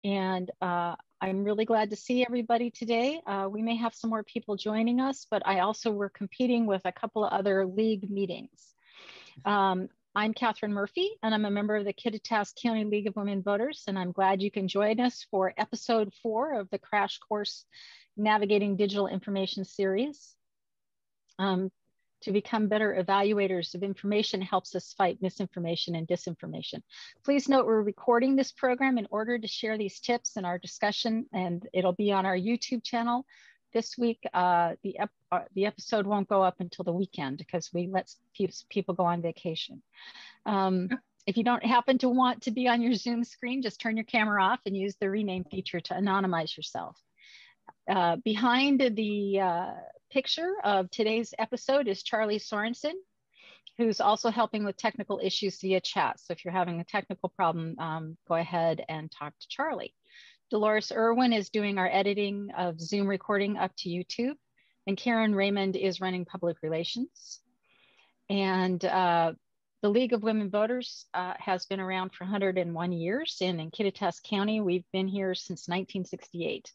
And I'm really glad to see everybody today. We may have some more people joining us, but we're competing with a couple of other league meetings. I'm Catherine Murphy, and I'm a member of the Kittitas County League of Women Voters, and I'm glad you can join us for episode 4 of the Crash Course Navigating Digital Information series. To become better evaluators of information helps us fight misinformation and disinformation. Please note we're recording this program in order to share these tips in our discussion, and it'll be on our YouTube channel. This week, the episode won't go up until the weekend because we let people go on vacation. If you don't happen to want to be on your Zoom screen, just turn your camera off and use the rename feature to anonymize yourself. Behind the picture of today's episode is Charlie Sorensen, who's also helping with technical issues via chat. So if you're having a technical problem, go ahead and talk to Charlie. Dolores Irwin is doing our editing of Zoom recording up to YouTube, and Karen Raymond is running public relations. And the League of Women Voters has been around for 101 years, and in Kittitas County, we've been here since 1968.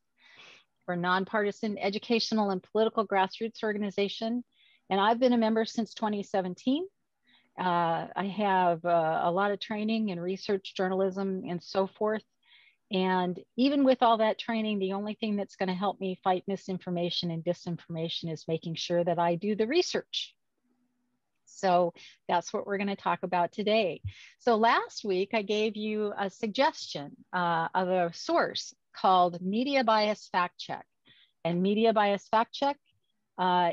We're a nonpartisan educational and political grassroots organization, and I've been a member since 2017. I have a lot of training in research journalism and so forth. And even with all that training, the only thing that's going to help me fight misinformation and disinformation is making sure that I do the research. So that's what we're going to talk about today. So last week, I gave you a suggestion of a source called Media Bias Fact Check. And Media Bias Fact Check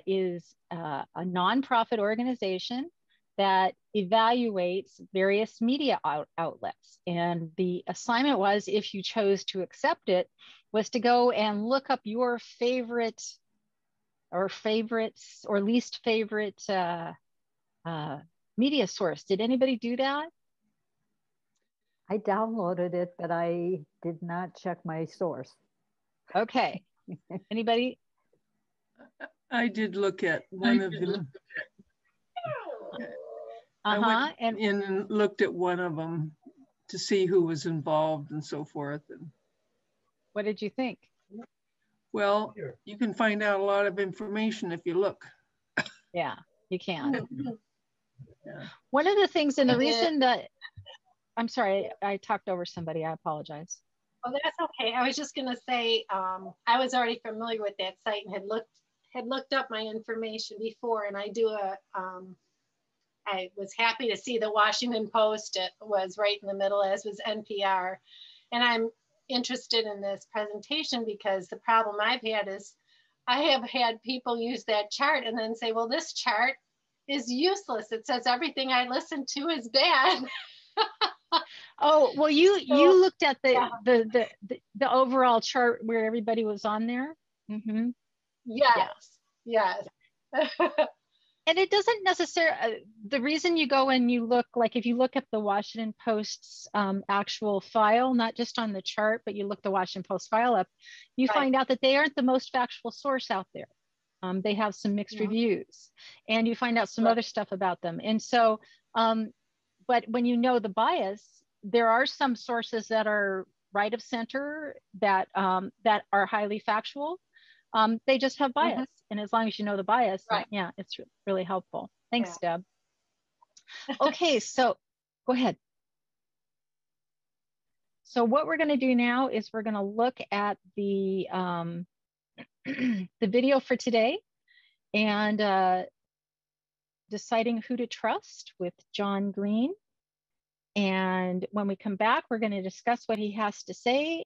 is a nonprofit organization that evaluates various media outlets. And the assignment was, if you chose to accept it, was to go and look up your favorite or favorites or least favorite media source. Did anybody do that? I downloaded it, but I did not check my source. Okay. Anybody? I did look at one of them. I went in and looked at one of them to see who was involved and so forth. And what did you think? Well, you can find out a lot of information if you look. Yeah, you can. Yeah. One of the things, and the reason that, I'm sorry, I talked over somebody, I apologize. Oh, that's okay. I was just gonna say, I was already familiar with that site and had looked up my information before, and I was happy to see the Washington Post was right in the middle, as was NPR. And I'm interested in this presentation because the problem I've had is I have had people use that chart and then say, well, this chart is useless. It says everything I listen to is bad. Oh, well, you looked at the overall chart where everybody was on there? Mm-hmm. Yes. And it doesn't necessarily, the reason you go and you look, like if you look at the Washington Post's actual file, not just on the chart, but you look the Washington Post file up, you find out that they aren't the most factual source out there. They have some mixed reviews, and you find out some other stuff about them. And so, but when you know the bias, there are some sources that are right of center that are highly factual. They just have bias, and as long as you know the bias, yeah, it's really helpful. Thanks, Deb. Okay, so go ahead. So what we're going to do now is we're going to look at the the video for today, and deciding who to trust with John Green. And when we come back, we're going to discuss what he has to say,